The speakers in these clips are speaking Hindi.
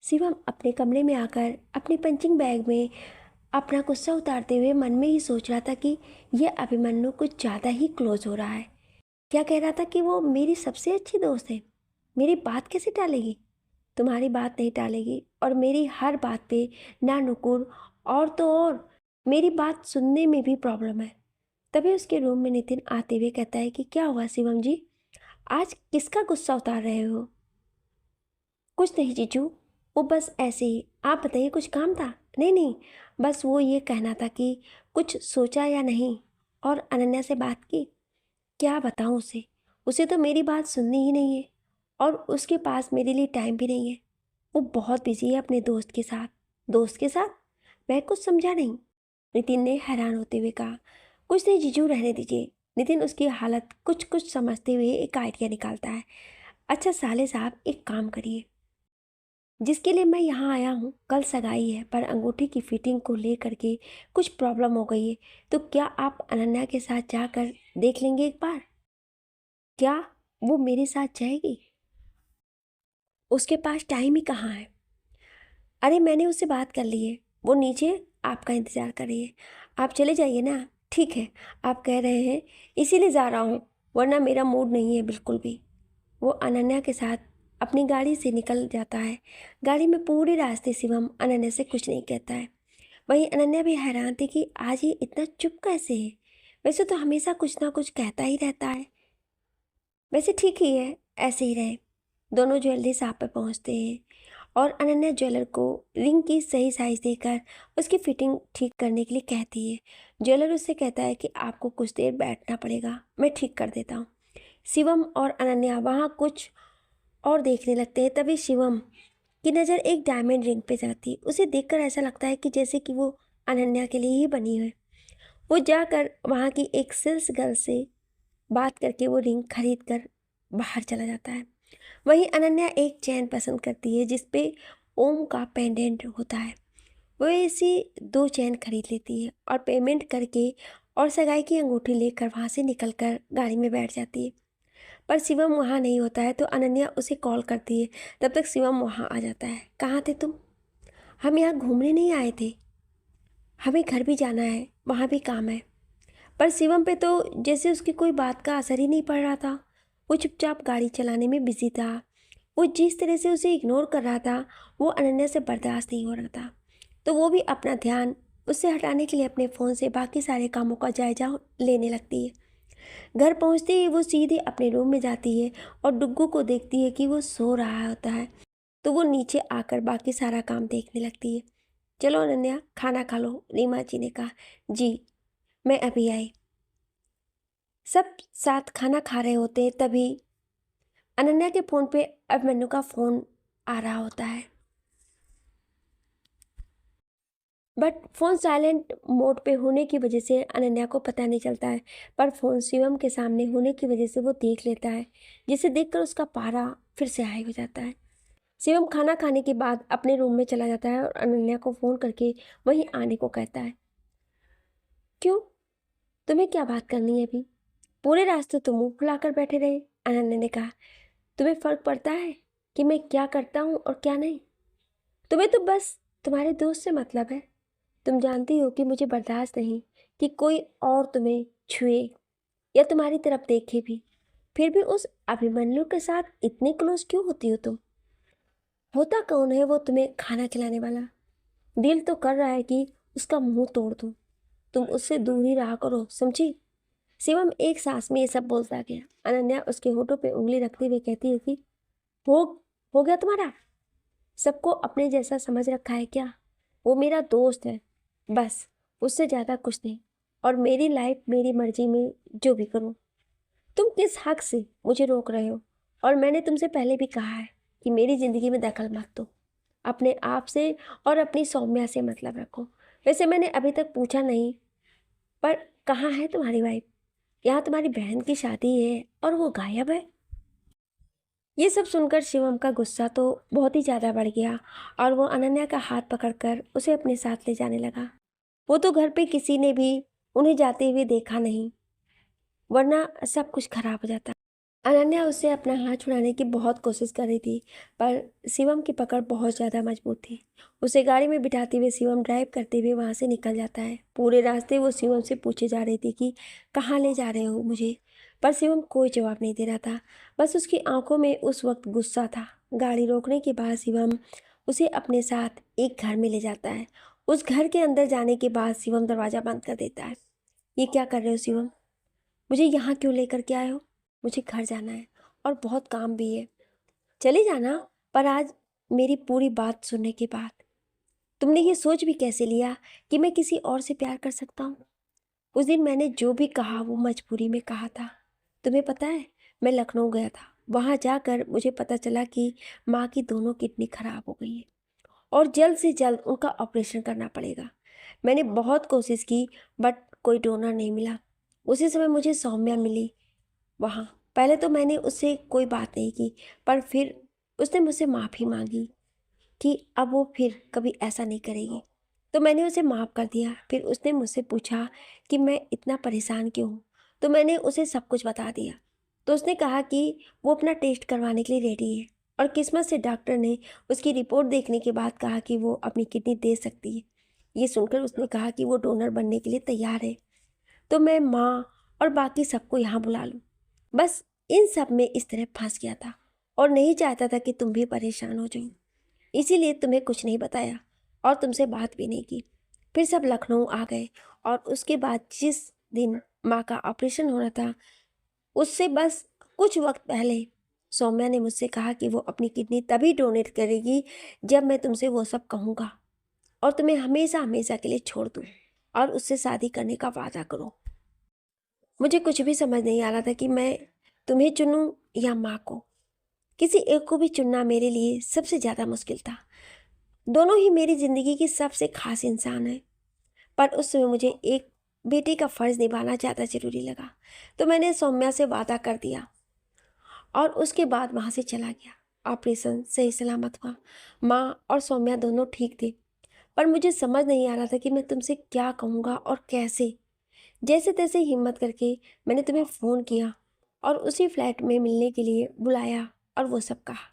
शिवम अपने कमरे में आकर अपने पंचिंग बैग में अपना गुस्सा उतारते हुए मन में ही सोच रहा था कि यह अभिमन्यु कुछ ज़्यादा ही क्लोज हो रहा है। क्या कह रहा था कि वो मेरी सबसे अच्छी दोस्त है, मेरी बात कैसे टालेगी? तुम्हारी बात नहीं टालेगी और मेरी हर बात पे ना नुकुर, और तो और मेरी बात सुनने में भी प्रॉब्लम है। तभी उसके रूम में नितिन आते हुए कहता है कि क्या हुआ शिवम जी, आज किसका गुस्सा उतार रहे हो? कुछ नहीं जीजू, वो बस ऐसे ही। आप बताइए, कुछ काम था? नहीं नहीं, बस वो ये कहना था कि कुछ सोचा या नहीं। और अनन्या से बात की? क्या बताऊँ उसे, उसे तो मेरी बात सुननी ही नहीं है और उसके पास मेरे लिए टाइम भी नहीं है। वो बहुत बिजी है अपने दोस्त के साथ। दोस्त के साथ? मैं कुछ समझा नहीं। नितिन ने हैरान होते हुए कहा। कुछ नहीं जीजू, रहने दीजिए। नितिन उसकी हालत कुछ कुछ समझते हुए एक आइडिया निकालता है। अच्छा साले साहब, एक काम करिए, जिसके लिए मैं यहाँ आया हूँ, कल सगाई है पर अंगूठी की फिटिंग को लेकर के कुछ प्रॉब्लम हो गई है। तो क्या आप अनन्या के साथ जाकर देख लेंगे एक बार? क्या वो मेरे साथ जाएगी? उसके पास टाइम ही कहाँ है। अरे मैंने उससे बात कर ली है, वो नीचे आपका इंतज़ार कर रही है। आप चले जाइए ना। ठीक है, आप कह रहे हैं इसीलिए जा रहा हूँ, वरना मेरा मूड नहीं है बिल्कुल भी। वो अनन्या के साथ अपनी गाड़ी से निकल जाता है। गाड़ी में पूरे रास्ते शिवम अनन्या से कुछ नहीं कहता है। वहीं अनन्या भी हैरान थी कि आज ये इतना चुप कैसे है। वैसे तो हमेशा कुछ ना कुछ कहता ही रहता है। वैसे ठीक ही है, ऐसे ही रहे। दोनों ज्वेलरी शॉप पर पहुंचते हैं और अनन्या ज्वेलर को रिंग की सही साइज देकर उसकी फिटिंग ठीक करने के लिए कहती है। ज्वेलर उससे कहता है कि आपको कुछ देर बैठना पड़ेगा, मैं ठीक कर देता हूँ। शिवम और अनन्या वहाँ कुछ और देखने लगते हैं। तभी शिवम की नज़र एक डायमंड रिंग पे जाती है। उसे देखकर ऐसा लगता है कि जैसे कि वो अनन्या के लिए ही बनी है। वो जाकर वहाँ की एक सेल्स गर्ल से बात करके वो रिंग खरीद कर बाहर चला जाता है। वहीं अनन्या एक चैन पसंद करती है जिस पे ओम का पेंडेंट होता है। वो ऐसी 2 चैन खरीद लेती है और पेमेंट करके और सगाई की अंगूठी लेकर वहाँ से निकलकर गाड़ी में बैठ जाती है। पर शिवम वहाँ नहीं होता है तो अनन्या उसे कॉल करती है। तब तक शिवम वहाँ आ जाता है। कहाँ थे तुम? हम यहाँ घूमने नहीं आए थे, हमें घर भी जाना है, वहाँ भी काम है। पर शिवम पे तो जैसे उसकी कोई बात का असर ही नहीं पड़ रहा था। वो चुपचाप गाड़ी चलाने में बिजी था। वो जिस तरह से उसे इग्नोर कर रहा था वो अनन्या से बर्दाश्त नहीं हो रहा था। तो वो भी अपना ध्यान उससे हटाने के लिए अपने फ़ोन से बाकी सारे कामों का जायजा लेने लगती है। घर पहुंचते ही वो सीधे अपने रूम में जाती है और डुग्गू को देखती है कि वो सो रहा होता है। तो वो नीचे आकर बाकी सारा काम देखने लगती है। चलो अनन्या, खाना खा लो, रीमा जी ने कहा। जी, मैं अभी आई। सब साथ खाना खा रहे होते हैं तभी अनन्या के फ़ोन पे अभिमन्यु का फ़ोन आ रहा होता है। बट फ़ोन साइलेंट मोड पे होने की वजह से अनन्या को पता नहीं चलता है। पर फ़ोन शिवम के सामने होने की वजह से वो देख लेता है, जिसे देखकर उसका पारा फिर से हाई हो जाता है। शिवम खाना खाने के बाद अपने रूम में चला जाता है और अनन्या को फ़ोन करके वहीं आने को कहता है। क्यों, तुम्हें क्या बात करनी है अभी? पूरे रास्ते तो मुंह फुलाकर बैठे रहे। अनन्या ने कहा। तुम्हें फ़र्क पड़ता है कि मैं क्या करता हूँ और क्या नहीं? तुम्हें तो बस तुम्हारे दोस्त से मतलब है। तुम जानती हो कि मुझे बर्दाश्त नहीं कि कोई और तुम्हें छुए या तुम्हारी तरफ देखे भी। फिर भी उस अभिमन्यु के साथ इतनी क्लोज क्यों होती हो तुम? होता कौन है वो तुम्हें खाना खिलाने वाला? दिल तो कर रहा है कि उसका मुंह तोड़ दूं। तुम उससे दूर ही रहा करो, समझी? शिवम एक सांस में ये सब बोलता गया। अनन्या उसके होठों पे उंगली रखते हुए कहती है कि हो हो गया तुम्हारा? सबको अपने जैसा समझ रखा है क्या? वो मेरा दोस्त है, बस, उससे ज़्यादा कुछ नहीं। और मेरी लाइफ मेरी मर्जी में जो भी करूँ। तुम किस हक से मुझे रोक रहे हो? और मैंने तुमसे पहले भी कहा है कि मेरी ज़िंदगी में दखल मत दो। अपने आप से और अपनी सौम्या से मतलब रखो। वैसे मैंने अभी तक पूछा नहीं, पर कहाँ है तुम्हारी वाइफ? यहाँ तुम्हारी बहन की शादी है और वो गायब है। ये सब सुनकर शिवम का गुस्सा तो बहुत ही ज़्यादा बढ़ गया और वो अनन्या का हाथ पकड़कर उसे अपने साथ ले जाने लगा। वो तो घर पे किसी ने भी उन्हें जाते हुए देखा नहीं, वरना सब कुछ खराब हो जाता। अनन्या उससे अपना हाथ छुड़ाने की बहुत कोशिश कर रही थी, पर शिवम की पकड़ बहुत ज़्यादा मजबूत थी। उसे गाड़ी में बिठाते हुए शिवम ड्राइव करते हुए वहाँ से निकल जाता है। पूरे रास्ते वो शिवम से पूछे जा रही थी कि कहाँ ले जा रहे हो मुझे, पर शिवम कोई जवाब नहीं दे रहा था। बस उसकी आंखों में उस वक्त गुस्सा था। गाड़ी रोकने के बाद शिवम उसे अपने साथ एक घर में ले जाता है। उस घर के अंदर जाने के बाद शिवम दरवाज़ा बंद कर देता है। ये क्या कर रहे हो शिवम? मुझे यहाँ क्यों लेकर के आए हो? मुझे घर जाना है और बहुत काम भी है। चले जाना, पर आज मेरी पूरी बात सुनने के बाद तुमने ये सोच भी कैसे लिया कि मैं किसी और से प्यार कर सकता हूँ? उस दिन मैंने जो भी कहा वो मजबूरी में कहा था। तुम्हें पता है, मैं लखनऊ गया था। वहाँ जाकर मुझे पता चला कि माँ की दोनों किडनी खराब हो गई है और जल्द से जल्द उनका ऑपरेशन करना पड़ेगा। मैंने बहुत कोशिश की, बट कोई डोनर नहीं मिला। उसी समय मुझे सौम्या मिली वहाँ। पहले तो मैंने उससे कोई बात नहीं की, पर फिर उसने मुझसे माफ़ी मांगी कि अब वो फिर कभी ऐसा नहीं करेगी। तो मैंने उसे माफ़ कर दिया। फिर उसने मुझसे पूछा कि मैं इतना परेशान क्यों हूँ, तो मैंने उसे सब कुछ बता दिया। तो उसने कहा कि वो अपना टेस्ट करवाने के लिए रेडी है, और किस्मत से डॉक्टर ने उसकी रिपोर्ट देखने के बाद कहा कि वो अपनी किडनी दे सकती है। ये सुनकर उसने कहा कि वो डोनर बनने के लिए तैयार है। तो मैं माँ और बाकी सबको यहाँ बुला लूँ। बस इन सब में इस तरह फंस गया था और नहीं चाहता था कि तुम भी परेशान हो जाओ, इसीलिए तुम्हें कुछ नहीं बताया और तुमसे बात भी नहीं की। फिर सब लखनऊ आ गए, और उसके बाद जिस दिन माँ का ऑपरेशन होना था, उससे बस कुछ वक्त पहले सौम्या ने मुझसे कहा कि वो अपनी किडनी तभी डोनेट करेगी जब मैं तुमसे वो सब कहूँगा और तुम्हें हमेशा हमेशा के लिए छोड़ दूँ और उससे शादी करने का वादा करो। मुझे कुछ भी समझ नहीं आ रहा था कि मैं तुम्हें चुनूं या माँ को। किसी एक को भी चुनना मेरे लिए सबसे ज़्यादा मुश्किल था। दोनों ही मेरी ज़िंदगी की सबसे खास इंसान हैं, पर उस समय मुझे एक बेटे का फ़र्ज़ निभाना ज़्यादा ज़रूरी लगा। तो मैंने सौम्या से वादा कर दिया और उसके बाद वहाँ से चला गया। ऑपरेशन सही सलामत हुआ। माँ और सौम्या दोनों ठीक थे, पर मुझे समझ नहीं आ रहा था कि मैं तुमसे क्या कहूँगा और कैसे। जैसे तैसे हिम्मत करके मैंने तुम्हें फ़ोन किया और उसी फ्लैट में मिलने के लिए बुलाया और वो सब कहा।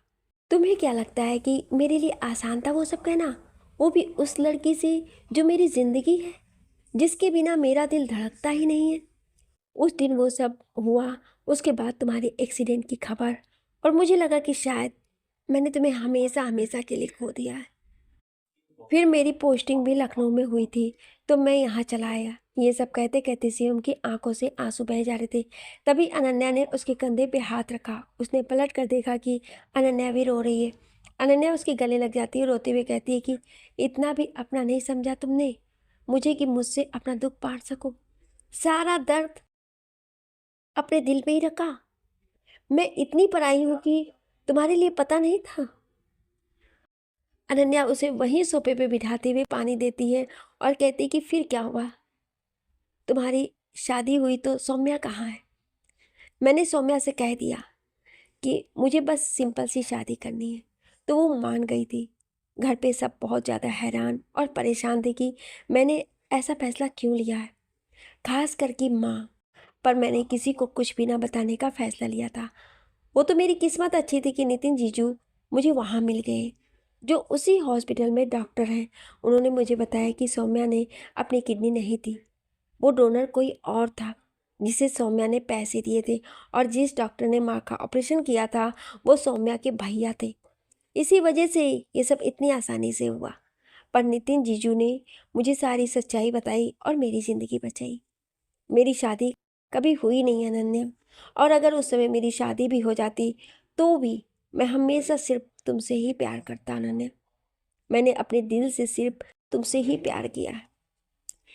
तुम्हें क्या लगता है कि मेरे लिए आसान था वो सब कहना? वो भी उस लड़की से जो मेरी ज़िंदगी है, जिसके बिना मेरा दिल धड़कता ही नहीं है। उस दिन वो सब हुआ, उसके बाद तुम्हारे एक्सीडेंट की खबर, और मुझे लगा कि शायद मैंने तुम्हें हमेशा हमेशा के लिए खो दिया है। फिर मेरी पोस्टिंग भी लखनऊ में हुई थी, तो मैं यहाँ चला आया। ये सब कहते कहते शिवम की आंखों से आंसू बह जा रहे थे। तभी अनन्या ने उसके कंधे पे हाथ रखा। उसने पलट कर देखा कि अनन्या भी रो रही है। अनन्या उसके गले लग जाती है, रोते हुए कहती है कि इतना भी अपना नहीं समझा तुमने मुझे कि मुझसे अपना दुख बांट सको। सारा दर्द अपने दिल पे ही रखा। मैं इतनी पराई हूँ कि तुम्हारे लिए पता नहीं था। अनन्या उसे वहीं सोफे पे बिठाते हुए पानी देती है और कहती कि फिर क्या हुआ, तुम्हारी शादी हुई तो सौम्या कहाँ है? मैंने सौम्या से कह दिया कि मुझे बस सिंपल सी शादी करनी है, तो वो मान गई थी। घर पे सब बहुत ज़्यादा हैरान और परेशान थे कि मैंने ऐसा फैसला क्यों लिया है, खास करके माँ। पर मैंने किसी को कुछ भी ना बताने का फैसला लिया था। वो तो मेरी किस्मत अच्छी थी कि नितिन जीजू मुझे वहाँ मिल गए, जो उसी हॉस्पिटल में डॉक्टर हैं। उन्होंने मुझे बताया कि सौम्या ने अपनी किडनी नहीं दी, वो डोनर कोई और था जिसे सौम्या ने पैसे दिए थे, और जिस डॉक्टर ने माँ का ऑपरेशन किया था वो सौम्या के भैया थे। इसी वजह से ये सब इतनी आसानी से हुआ। पर नितिन जीजू ने मुझे सारी सच्चाई बताई और मेरी ज़िंदगी बचाई। मेरी शादी कभी हुई नहीं अनन्या, और अगर उस समय मेरी शादी भी हो जाती तो भी मैं हमेशा सिर्फ तुमसे ही प्यार करता अनन्या। मैंने अपने दिल से सिर्फ तुमसे ही प्यार किया है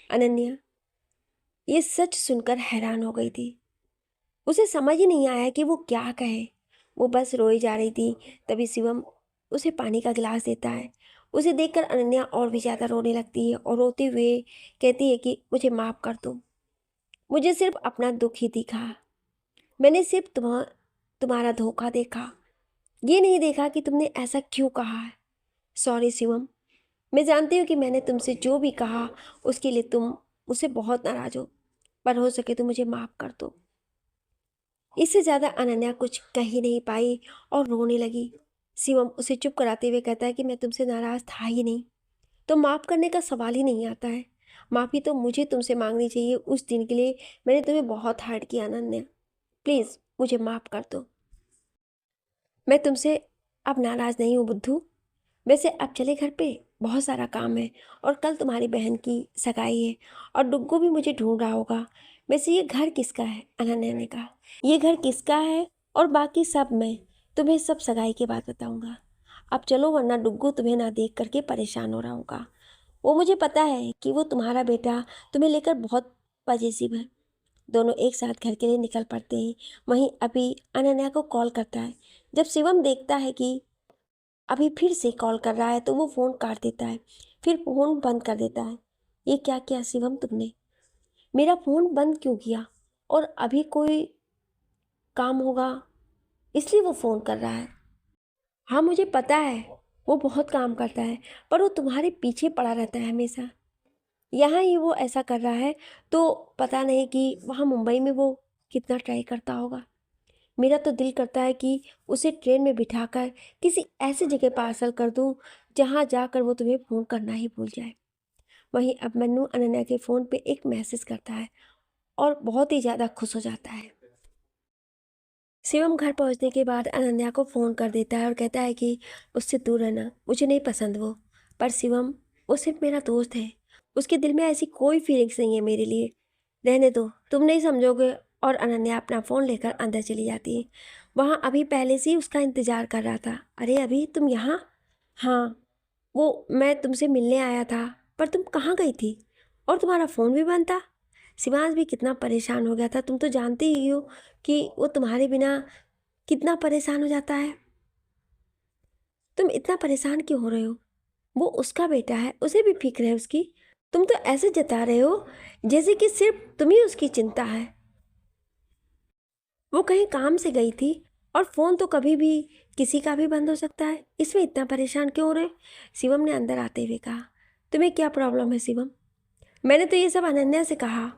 अनन्या। ये सच सुनकर हैरान हो गई थी। उसे समझ ही नहीं आया कि वो क्या कहे। वो बस रोई जा रही थी। तभी शिवम उसे पानी का गिलास देता है। उसे देखकर अनन्या और भी ज़्यादा रोने लगती है और रोते हुए कहती है कि मुझे माफ़ कर दो, मुझे सिर्फ अपना दुख ही दिखा। मैंने सिर्फ तुम्हारा धोखा देखा, ये नहीं देखा कि तुमने ऐसा क्यों कहा है। सॉरी शिवम, मैं जानती हूँ कि मैंने तुमसे जो भी कहा उसके लिए तुम मुझसे बहुत नाराज़ हो, पर हो सके तो मुझे माफ़ कर दो। इससे ज़्यादा अनन्या कुछ कह ही नहीं पाई और रोने लगी। शिवम उसे चुप कराते हुए कहता है कि मैं तुमसे नाराज़ था ही नहीं, तो माफ़ करने का सवाल ही नहीं आता है। माफ़ी तो मुझे तुमसे मांगनी चाहिए उस दिन के लिए, मैंने तुम्हें बहुत हर्ट किया अनन्या, प्लीज़ मुझे माफ़ कर दो। मैं तुमसे अब नाराज़ नहीं हूँ बुद्धू। वैसे अब चले घर पे, बहुत सारा काम है और कल तुम्हारी बहन की सगाई है और डुग्गू भी मुझे ढूंढ रहा होगा। वैसे ये घर किसका है? अनन्या ने कहा। ये घर किसका है और बाकी सब मैं तुम्हें सब सगाई के बाद बताऊंगा। अब चलो, वरना डुग्गू तुम्हें ना देख करके परेशान हो रहा होगा। वो मुझे पता है कि वो तुम्हारा बेटा तुम्हें लेकर बहुत पजेसिव है। दोनों एक साथ घर के लिए निकल पड़ते हैं। वहीं अभी अनन्या को कॉल करता है। जब शिवम देखता है कि अभी फिर से कॉल कर रहा है तो वो फ़ोन काट देता है, फिर फ़ोन बंद कर देता है। ये क्या किया शिवम तुमने? मेरा फ़ोन बंद क्यों किया? और अभी कोई काम होगा इसलिए वो फ़ोन कर रहा है। हाँ मुझे पता है, वो बहुत काम करता है, पर वो तुम्हारे पीछे पड़ा रहता है हमेशा। यहाँ ही वो ऐसा कर रहा है तो पता नहीं कि वहाँ मुंबई में वो कितना ट्राई करता होगा। मेरा तो दिल करता है कि उसे ट्रेन में बिठाकर किसी ऐसी जगह पार्सल कर दूं जहां जाकर वो तुम्हें फ़ोन करना ही भूल जाए। वहीं अब मन्नू अनन्या के फ़ोन पे एक मैसेज करता है और बहुत ही ज़्यादा खुश हो जाता है। शिवम घर पहुंचने के बाद अनन्या को फ़ोन कर देता है और कहता है कि उससे दूर रहना, मुझे नहीं पसंद वो। पर शिवम, वो सिर्फ मेरा दोस्त है, उसके दिल में ऐसी कोई फीलिंग्स नहीं है मेरे लिए। रहने दो, तुम नहीं समझोगे। और अनन्या अपना फ़ोन लेकर अंदर चली जाती है। वहाँ अभी पहले से ही उसका इंतज़ार कर रहा था। अरे अभी तुम यहाँ? हाँ, वो मैं तुमसे मिलने आया था, पर तुम कहाँ गई थी? और तुम्हारा फ़ोन भी बंद था। शिवांश भी कितना परेशान हो गया था, तुम तो जानते ही हो कि वो तुम्हारे बिना कितना परेशान हो जाता है। तुम इतना परेशान क्यों हो रहे हो? वो उसका बेटा है, उसे भी फिक्र है उसकी। तुम तो ऐसे जता रहे हो जैसे कि सिर्फ तुम्हें उसकी चिंता है। वो कहीं काम से गई थी और फ़ोन तो कभी भी किसी का भी बंद हो सकता है, इसमें इतना परेशान क्यों हो रहे? शिवम ने अंदर आते हुए कहा। तुम्हें क्या प्रॉब्लम है शिवम? मैंने तो ये सब अनन्या से कहा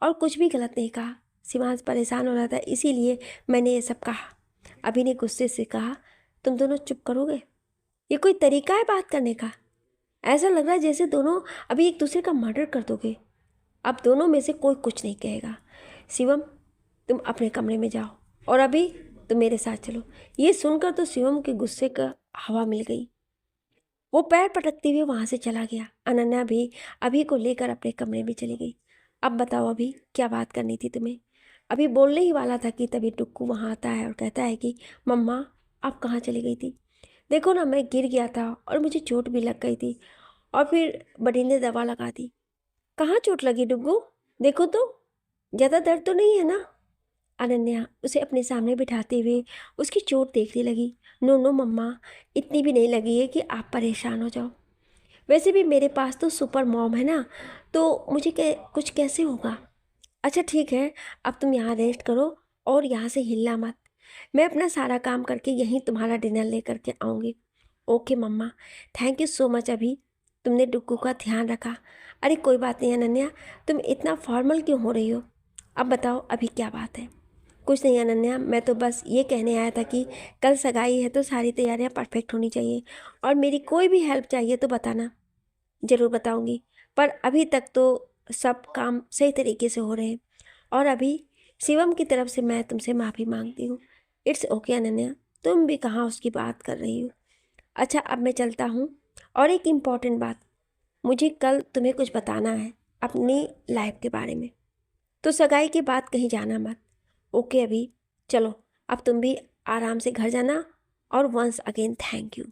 और कुछ भी गलत नहीं कहा। शिवांश परेशान हो रहा था इसीलिए मैंने ये सब कहा। अभी ने गुस्से से कहा, तुम दोनों चुप करोगे? ये कोई तरीका है बात करने का? ऐसा लग रहा है जैसे दोनों अभी एक दूसरे का मर्डर कर दोगे। अब दोनों में से कोई कुछ नहीं कहेगा। शिवम, तुम अपने कमरे में जाओ और अभी तुम मेरे साथ चलो। ये सुनकर तो शिवम के गुस्से का हवा मिल गई। वो पैर पटकते हुए वहां से चला गया। अनन्या भी अभी को लेकर अपने कमरे में चली गई। अब बताओ अभी क्या बात करनी थी तुम्हें? अभी बोलने ही वाला था कि तभी टुक्कू वहां आता है और कहता है कि मम्मा, आप कहाँ चली गई थी? देखो ना, मैं गिर गया था और मुझे चोट भी लग गई थी और फिर बड़ी ने दवा लगा दी। कहाँ चोट लगी डुग्गू? देखो तो, ज़्यादा दर्द तो नहीं है ना? अनन्या उसे अपने सामने बिठाते हुए उसकी चोट देखने लगी। नो नो मम्मा, इतनी भी नहीं लगी है कि आप परेशान हो जाओ। वैसे भी मेरे पास तो सुपर मॉम है ना, तो मुझे कुछ कैसे होगा। अच्छा ठीक है, अब तुम यहाँ रेस्ट करो और यहाँ से हिलना मत। मैं अपना सारा काम करके यहीं तुम्हारा डिनर ले करके आऊँगी। ओके मम्मा, थैंक यू सो मच। अभी तुमने डुग्गू का ध्यान रखा। अरे कोई बात नहीं अनन्या, तुम इतना फॉर्मल क्यों हो रही हो? अब बताओ अभी क्या बात है? कुछ नहीं अनन्या, मैं तो बस ये कहने आया था कि कल सगाई है तो सारी तैयारियां परफेक्ट होनी चाहिए और मेरी कोई भी हेल्प चाहिए तो बताना। ज़रूर बताऊंगी, पर अभी तक तो सब काम सही तरीके से हो रहे हैं और अभी शिवम की तरफ से मैं तुमसे माफ़ी मांगती हूँ। इट्स ओके अनन्या, तुम भी कहाँ उसकी बात कर रही हो। अच्छा अब मैं चलता हूँ। और एक इम्पॉर्टेंट बात, मुझे कल तुम्हें कुछ बताना है अपनी लाइफ के बारे में, तो सगाई के बाद कहीं जाना मत। ओके अभी, चलो अब तुम भी आराम से घर जाना और वंस अगेन थैंक यू।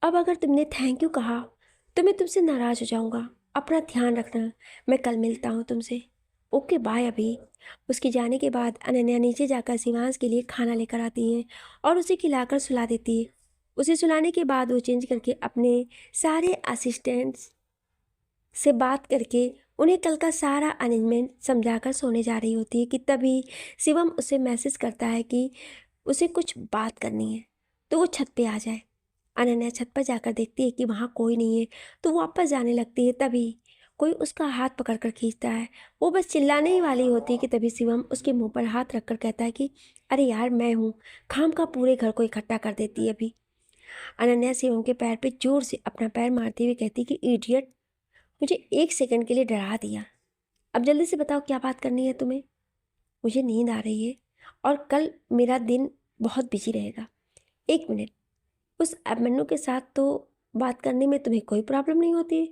अब अगर तुमने थैंक यू कहा तो मैं तुमसे नाराज़ हो जाऊँगा। अपना ध्यान रखना, मैं कल मिलता हूँ तुमसे। ओके बाय अभी। उसके जाने के बाद अनन्या नीचे जाकर शिवांश के लिए खाना लेकर आती है और उसे खिलाकर सुला देती है। उसे सुलाने के बाद वो चेंज करके अपने सारे असिस्टेंट्स से बात करके उन्हें कल का सारा अरेंजमेंट समझाकर सोने जा रही होती है कि तभी शिवम उसे मैसेज करता है कि उसे कुछ बात करनी है तो वो छत पे आ जाए। अनन्या छत पर जाकर देखती है कि वहाँ कोई नहीं है तो वो वापस जाने लगती है। तभी कोई उसका हाथ पकड़कर खींचता है। वो बस चिल्लाने ही वाली होती है कि तभी शिवम उसके मुंह पर हाथ रखकर कहता है कि अरे यार मैं हूँ, खाम का पूरे घर को इकट्ठा कर देती है अभी। अनन्या शिवम के पैर पे जोर से अपना पैर मारते हुए कहती कि इडियट, मुझे 1 सेकंड के लिए डरा दिया। अब जल्दी से बताओ क्या बात करनी है तुम्हें। मुझे नींद आ रही है और कल मेरा दिन बहुत बिजी रहेगा। 1 मिनट, उस अभिमन्यु के साथ तो बात करने में तुम्हें कोई प्रॉब्लम नहीं होती है,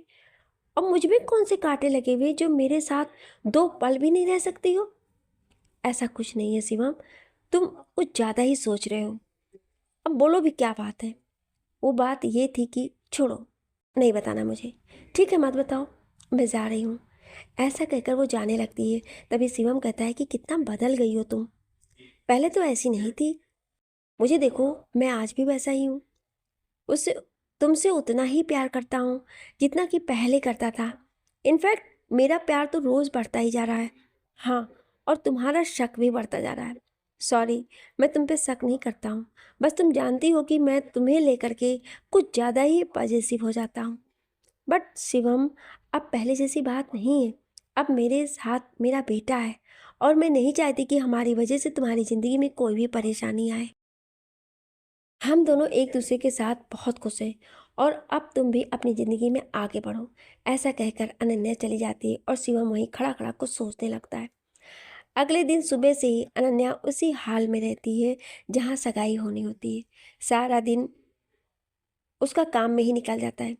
और मुझ में कौन से कांटे लगे हुए जो मेरे साथ 2 पल भी नहीं रह सकती हो। ऐसा कुछ नहीं है शिवम, तुम कुछ ज़्यादा ही सोच रहे हो। अब बोलो भी क्या बात है। वो बात ये थी कि छोड़ो, नहीं बताना मुझे। ठीक है मत बताओ, मैं जा रही हूँ। ऐसा कहकर वो जाने लगती है। तभी शिवम कहता है कि कितना बदल गई हो तुम, पहले तो ऐसी नहीं थी। मुझे देखो, मैं आज भी वैसा ही हूँ। उससे तुमसे उतना ही प्यार करता हूँ जितना कि पहले करता था। इनफैक्ट मेरा प्यार तो रोज़ बढ़ता ही जा रहा है। हाँ, और तुम्हारा शक भी बढ़ता जा रहा है। सॉरी, मैं तुम पे शक नहीं करता हूँ, बस तुम जानती हो कि मैं तुम्हें लेकर के कुछ ज़्यादा ही पॉजेसिव हो जाता हूँ। बट शिवम, अब पहले जैसी बात नहीं है। अब मेरे साथ मेरा बेटा है और मैं नहीं चाहती कि हमारी वजह से तुम्हारी ज़िंदगी में कोई भी परेशानी आए। हम दोनों एक दूसरे के साथ बहुत खुश हैं और अब तुम भी अपनी ज़िंदगी में आगे बढ़ो। ऐसा कहकर अनन्या चली जाती है और शिवम वहीं खड़ा खड़ा कुछ सोचने लगता है। अगले दिन सुबह से ही अनन्या उसी हाल में रहती है जहाँ सगाई होनी होती है। सारा दिन उसका काम में ही निकल जाता है।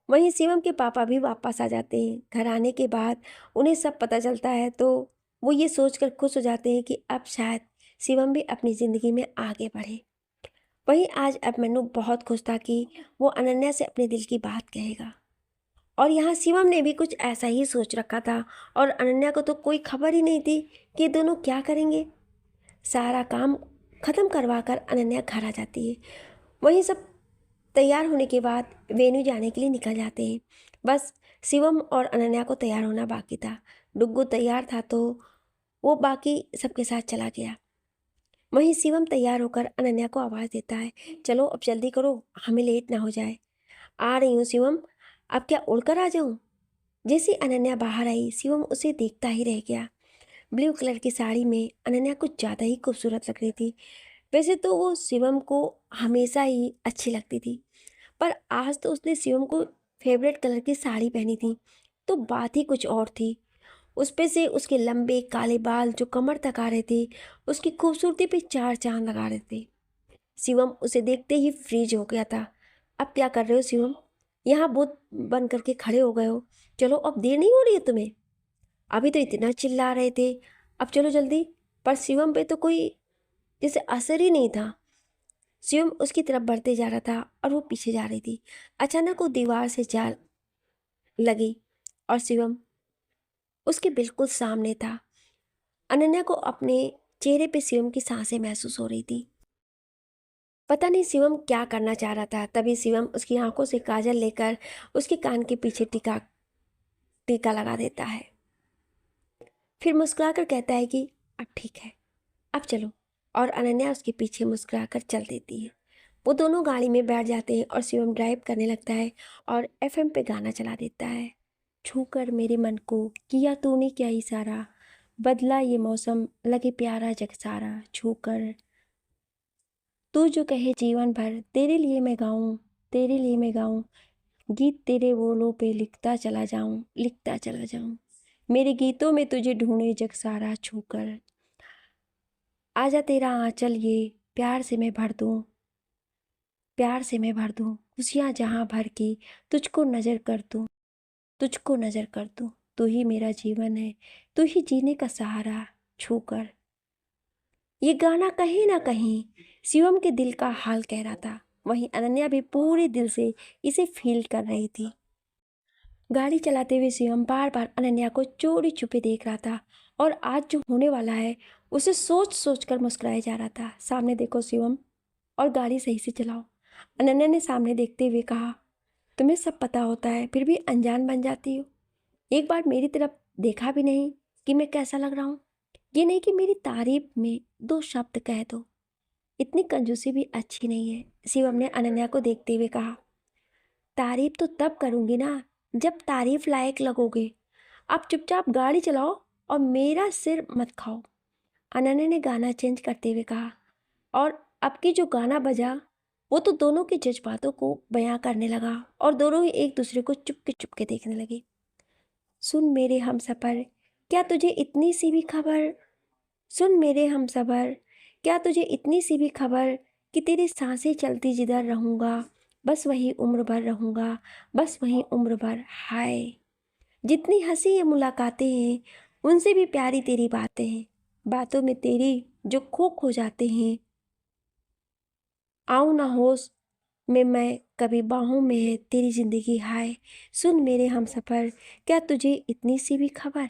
वहीं शिवम के पापा भी वापस आ जाते हैं। घर आने के बाद उन्हें सब पता चलता है तो वो ये सोचकर खुश हो जाते हैं कि अब शायद शिवम भी अपनी ज़िंदगी में आगे बढ़े। वहीं आज अभिमन्यु बहुत खुश था कि वो अनन्या से अपने दिल की बात कहेगा, और यहाँ शिवम ने भी कुछ ऐसा ही सोच रखा था। और अनन्या को तो कोई खबर ही नहीं थी कि ये दोनों क्या करेंगे। सारा काम खत्म करवा कर अनन्या घर आ जाती है। वहीं सब तैयार होने के बाद वेन्यू जाने के लिए निकल जाते हैं। बस शिवम और अनन्या को तैयार होना बाकी था। डुग्गू तैयार था तो वो बाकी सबके साथ चला गया। वहीं शिवम तैयार होकर अनन्या को आवाज़ देता है, चलो अब जल्दी करो, हमें लेट ना हो जाए। आ रही हूँ शिवम, अब क्या उड़कर आ जाऊँ। जैसे अनन्या बाहर आई, शिवम उसे देखता ही रह गया। ब्लू कलर की साड़ी में अनन्या कुछ ज़्यादा ही खूबसूरत लग रही थी। वैसे तो वो शिवम को हमेशा ही अच्छी लगती थी, पर आज तो उसने शिवम को फेवरेट कलर की साड़ी पहनी थी तो बात ही कुछ और थी। उस पे से उसके लंबे काले बाल जो कमर तक आ रहे थे, उसकी खूबसूरती पे 4 चांद लगा रहे थे। शिवम उसे देखते ही फ्रीज हो गया था। अब क्या कर रहे हो शिवम, यहाँ भूत बन करके खड़े हो गए हो। चलो अब देर नहीं हो रही है तुम्हें, अभी तो इतना चिल्ला रहे थे, अब चलो जल्दी। पर शिवम पे तो कोई जैसे असर ही नहीं था। शिवम उसकी तरफ बढ़ते जा रहा था और वो पीछे जा रही थी। अचानक वो दीवार से जा लगी और शिवम उसके बिल्कुल सामने था। अनन्या को अपने चेहरे पे शिवम की सांसें महसूस हो रही थी। पता नहीं शिवम क्या करना चाह रहा था। तभी शिवम उसकी आंखों से काजल लेकर उसके कान के पीछे टीका टीका लगा देता है। फिर मुस्कुराकर कहता है कि अब ठीक है, अब चलो। और अनन्या उसके पीछे मुस्कुराकर चल देती है। वो दोनों गाड़ी में बैठ जाते हैं और शिवम ड्राइव करने लगता है और एफएम पे गाना चला देता है। छू कर मेरे मन को किया तूने क्या इशारा, बदला ये मौसम लगे प्यारा जग सारा, छू कर तू जो कहे जीवन भर, तेरे लिए मैं गाऊं, तेरे लिए मैं गाऊं, गीत तेरे बोलों पे लिखता चला जाऊं, लिखता चला जाऊं, मेरे गीतों में तुझे ढूंढे जग सारा, छू कर आजा तेरा आंचल ये प्यार से मैं भर दूं, प्यार से मैं भर दूं, खुशियाँ जहाँ भर की तुझको नजर कर दूं, तुझको नजर कर दूं, तू ही मेरा जीवन है, तू ही जीने का सहारा, छू कर। ये गाना कहीं ना कहीं शिवम के दिल का हाल कह रहा था। वहीं अनन्या भी पूरे दिल से इसे फील कर रही थी। गाड़ी चलाते हुए शिवम बार बार अनन्या को चोरी छुपे देख रहा था और आज जो होने वाला है उसे सोच सोच कर मुस्कुराया जा रहा था। सामने देखो शिवम, और गाड़ी सही से चलाओ। अनन्या ने सामने देखते हुए कहा, तुम्हें सब पता होता है फिर भी अनजान बन जाती हो। एक बार मेरी तरफ देखा भी नहीं कि मैं कैसा लग रहा हूँ। ये नहीं कि मेरी तारीफ में 2 शब्द कह दो, इतनी कंजूसी भी अच्छी नहीं है। शिवम ने अनन्या को देखते हुए कहा, तारीफ तो तब करूँगी ना जब तारीफ लायक लगोगे। आप चुपचाप गाड़ी चलाओ और मेरा सिर मत खाओ। अनन्या ने गाना चेंज करते हुए कहा। और अब की जो गाना बजा वो तो दोनों के जज्बातों को बयां करने लगा और दोनों ही एक दूसरे को चुपके चुपके देखने लगे। सुन मेरे हमसफर, क्या तुझे इतनी सी भी खबर, सुन मेरे हमसफर, क्या तुझे इतनी सी भी खबर कि तेरी सांसें चलती जिधर रहूँगा, बस वही उम्र भर रहूँगा, बस वही उम्र भर। हाय जितनी हंसी ये मुलाकातें हैं उनसे भी प्यारी तेरी बातें हैं, बातों में तेरी जो खो जाते हैं। आऊँ ना होश में मैं कभी बाहों में है तेरी जिंदगी। हाय सुन मेरे हमसफर, क्या तुझे इतनी सी भी खबर।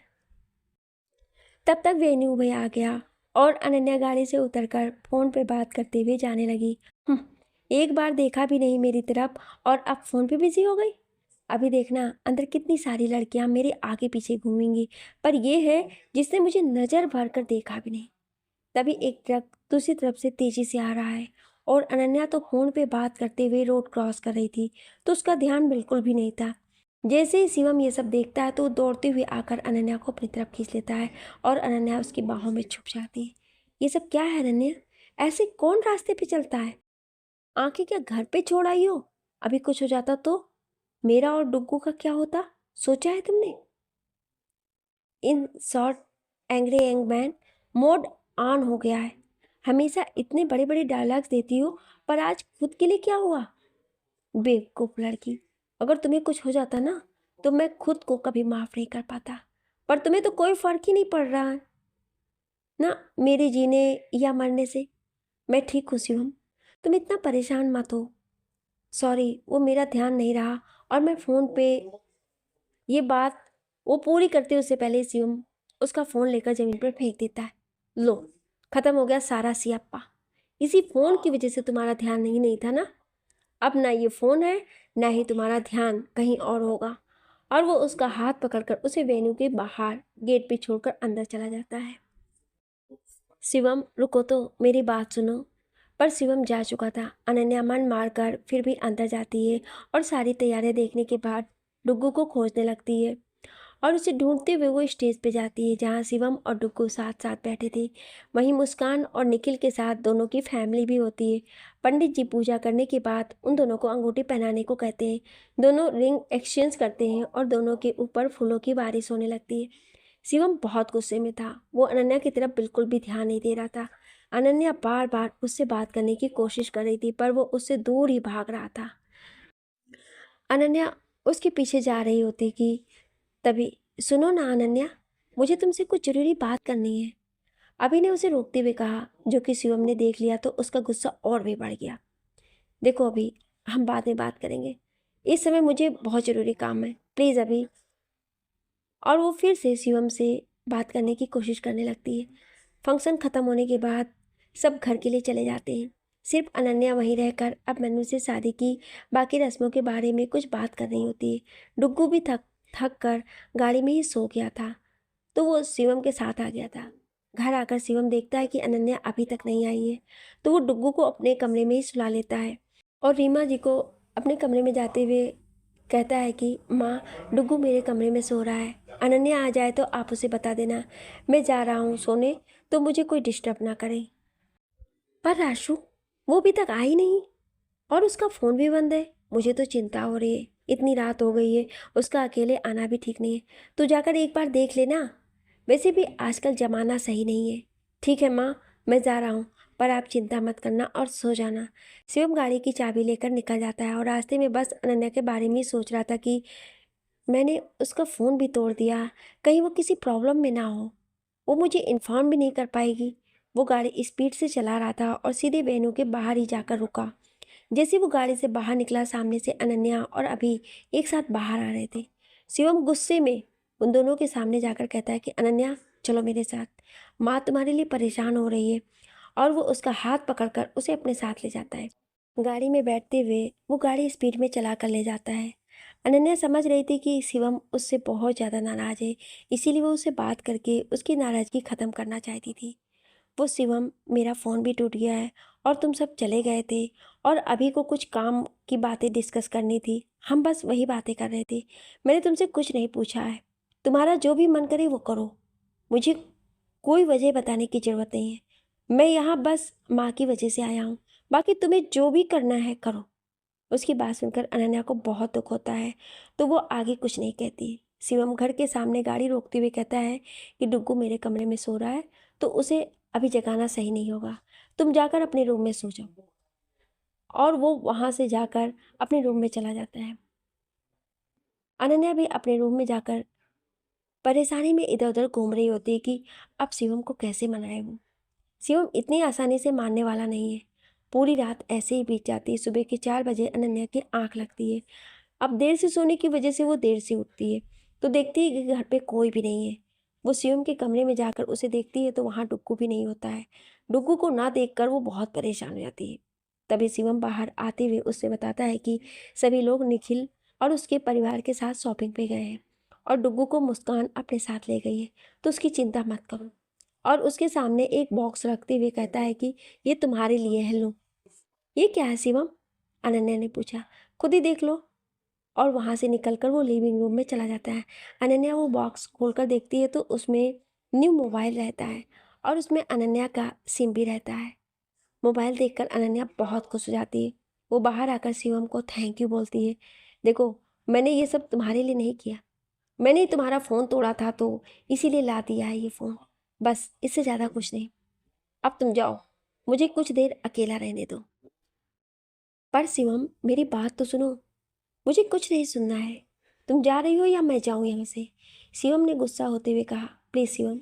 तब तक वेन्यू भैया आ गया और अनन्या गाड़ी से उतरकर फोन पे बात करते हुए जाने लगी। एक बार देखा भी नहीं मेरी तरफ और अब फोन पे बिजी हो गई। अभी देखना अंदर कितनी सारी लड़कियां मेरे आगे पीछे घूमेंगी, पर ये है जिसने मुझे नजर भर कर देखा भी नहीं। तभी एक ट्रक दूसरी तरफ से तेजी से आ रहा है और अनन्या तो फोन पे बात करते हुए रोड क्रॉस कर रही थी, तो उसका ध्यान बिल्कुल भी नहीं था। जैसे ही शिवम ये सब देखता है तो वो दौड़ते हुए आकर अनन्या को अपनी तरफ खींच लेता है और अनन्या उसकी बाहों में छुप जाती है। ये सब क्या है अनन्या, ऐसे कौन रास्ते पे चलता है? आंखें क्या घर पे छोड़ आई हो? अभी कुछ हो जाता तो मेरा और डुग्गू का क्या होता, सोचा है तुमने? In short angry young man mode on हो गया है। हमेशा इतने बड़े बड़े डायलॉग्स देती हो, पर आज खुद के लिए क्या हुआ? बेवकूफ लड़की, अगर तुम्हें कुछ हो जाता ना तो मैं खुद को कभी माफ नहीं कर पाता, पर तुम्हें तो कोई फर्क ही नहीं पड़ रहा है ना मेरे जीने या मरने से। मैं ठीक हूँ शिवम, तुम इतना परेशान मत हो। सॉरी, वो मेरा ध्यान नहीं रहा और मैं फ़ोन पे। ये बात वो पूरी करते उससे पहले शिवम उसका फ़ोन लेकर ज़मीन पर फेंक देता है। लो, ख़त्म हो गया सारा सियाप्पा। इसी फ़ोन की वजह से तुम्हारा ध्यान नहीं था ना। अब ना ये फ़ोन है, ना ही तुम्हारा ध्यान कहीं और होगा। और वो उसका हाथ पकड़कर उसे वेन्यू के बाहर गेट पे छोड़कर अंदर चला जाता है। शिवम रुको तो, मेरी बात सुनो। पर शिवम जा चुका था। अनन्या मन मारकर फिर भी अंदर जाती है और सारी तैयारियां देखने के बाद डुग्गू को खोजने लगती है और उसे ढूंढते हुए वो स्टेज पे जाती है जहाँ शिवम और डुग्गू साथ साथ बैठे थे। वहीं मुस्कान और निखिल के साथ दोनों की फैमिली भी होती है। पंडित जी पूजा करने के बाद उन दोनों को अंगूठी पहनाने को कहते हैं। दोनों रिंग एक्सचेंज करते हैं और दोनों के ऊपर फूलों की बारिश होने लगती है। शिवम बहुत गुस्से में था। वो अनन्या की तरफ बिल्कुल भी ध्यान नहीं दे रहा था। अनन्या बार बार उससे बात करने की कोशिश कर रही थी, पर वो उससे दूर ही भाग रहा था। अनन्या उसके पीछे जा रही होती कि तभी, सुनो ना अनन्या, मुझे तुमसे कुछ जरूरी बात करनी है। अभी ने उसे रोकते हुए कहा, जो कि शिवम ने देख लिया तो उसका गुस्सा और भी बढ़ गया। देखो अभी, हम बाद में बात करेंगे, इस समय मुझे बहुत ज़रूरी काम है, प्लीज़ अभी। और वो फिर से शिवम से बात करने की कोशिश करने लगती है। फंक्शन ख़त्म होने के बाद सब घर के लिए चले जाते हैं। सिर्फ अनन्या वहीं रहकर अब मन्नू से शादी की बाकी रस्मों के बारे में कुछ बात कर रही होती है। डुग्गू भी थक थक कर गाड़ी में ही सो गया था, तो वो शिवम के साथ आ गया था। घर आकर शिवम देखता है कि अनन्या अभी तक नहीं आई है, तो वो डुग्गू को अपने कमरे में ही सुला लेता है और रीमा जी को अपने कमरे में जाते हुए कहता है कि माँ, डुग्गू मेरे कमरे में सो रहा है, अनन्या आ जाए तो आप उसे बता देना मैं जा रहा हूँ सोने, तो मुझे कोई डिस्टर्ब ना करे। पर राशु, वो अभी तक आई नहीं और उसका फ़ोन भी बंद है। मुझे तो चिंता हो रही है, इतनी रात हो गई है, उसका अकेले आना भी ठीक नहीं है। तू जाकर एक बार देख लेना। वैसे भी आजकल ज़माना सही नहीं है। ठीक है माँ, मैं जा रहा हूँ, पर आप चिंता मत करना और सो जाना। शिवम गाड़ी की चाबी लेकर निकल जाता है और रास्ते में बस अनन्या के बारे में ही सोच रहा था कि मैंने उसका फ़ोन भी तोड़ दिया, कहीं वो किसी प्रॉब्लम में ना हो, वो मुझे इन्फॉर्म भी नहीं कर पाएगी। वो गाड़ी स्पीड से चला रहा था और सीधे वेन्यू के बाहर ही जाकर रुका। जैसे वो गाड़ी से बाहर निकला, सामने से अनन्या और अभी एक साथ बाहर आ रहे थे। शिवम गुस्से में उन दोनों के सामने जाकर कहता है कि अनन्या चलो मेरे साथ, माँ तुम्हारे लिए परेशान हो रही है। और वो उसका हाथ पकड़कर उसे अपने साथ ले जाता है। गाड़ी में बैठते हुए वो गाड़ी स्पीड में चला कर ले जाता है। अनन्या समझ रही थी कि शिवम उससे बहुत ज़्यादा नाराज़ है, इसीलिए वो उससे बात करके उसकी नाराज़गी ख़त्म करना चाहती थी। वो शिवम, मेरा फ़ोन भी टूट गया है और तुम सब चले गए थे और अभी को कुछ काम की बातें डिस्कस करनी थी। हम बस वही बातें कर रहे थे। मैंने तुमसे कुछ नहीं पूछा है। तुम्हारा जो भी मन करे वो करो। मुझे कोई वजह बताने की ज़रूरत नहीं है। मैं यहाँ बस माँ की वजह से आया हूँ। बाकी तुम्हें जो भी करना है करो। उसकी बात सुनकर अनन्या को बहुत दुख होता है, तो वो आगे कुछ नहीं कहती। शिवम घर के सामने गाड़ी रोकते हुए कहता है कि डुग्गू मेरे कमरे में सो रहा है, तो उसे अभी जगाना सही नहीं होगा। तुम जाकर अपने रूम में सो जाओ। और वो वहाँ से जाकर अपने रूम में चला जाता है। अनन्या भी अपने रूम में जाकर परेशानी में इधर उधर घूम रही होती है कि अब शिवम को कैसे मनाए वो। शिवम इतनी आसानी से मानने वाला नहीं है। पूरी रात ऐसे ही बीत जाती है। सुबह के 4 बजे अनन्या की आंख लगती है। अब देर से सोने की वजह से वो देर से उठती है, तो देखती है कि घर पे कोई भी नहीं है। वो शिवम के कमरे में जाकर उसे देखती है तो वहाँ डुग्गू भी नहीं होता है। डुग्गू को ना देखकर वो बहुत परेशान हो जाती है। तभी शिवम बाहर आते हुए उससे बताता है कि सभी लोग निखिल और उसके परिवार के साथ शॉपिंग पे गए हैं और डुग्गू को मुस्कान अपने साथ ले गई है, तो उसकी चिंता मत करो। और उसके सामने एक बॉक्स रखते हुए कहता है कि ये तुम्हारे लिए है, लो। ये क्या है शिवम? अनन्या ने पूछा। खुद ही देख लो। और वहाँ से निकलकर वो लिविंग रूम में चला जाता है। अनन्या वो बॉक्स खोलकर देखती है तो उसमें न्यू मोबाइल रहता है और उसमें अनन्या का सिम भी रहता है। मोबाइल देखकर अनन्या बहुत खुश हो जाती है। वो बाहर आकर शिवम को थैंक यू बोलती है। देखो, मैंने ये सब तुम्हारे लिए नहीं किया। मैंने तुम्हारा फ़ोन तोड़ा था तो इसीलिए ला दिया है ये फ़ोन। बस इससे ज़्यादा कुछ नहीं। अब तुम जाओ, मुझे कुछ देर अकेला रहने दो। पर शिवम, मेरी बात तो सुनो। मुझे कुछ नहीं सुनना है। तुम जा रही हो या मैं जाऊं यहाँ से? शिवम ने गुस्सा होते हुए कहा। प्लीज शिवम,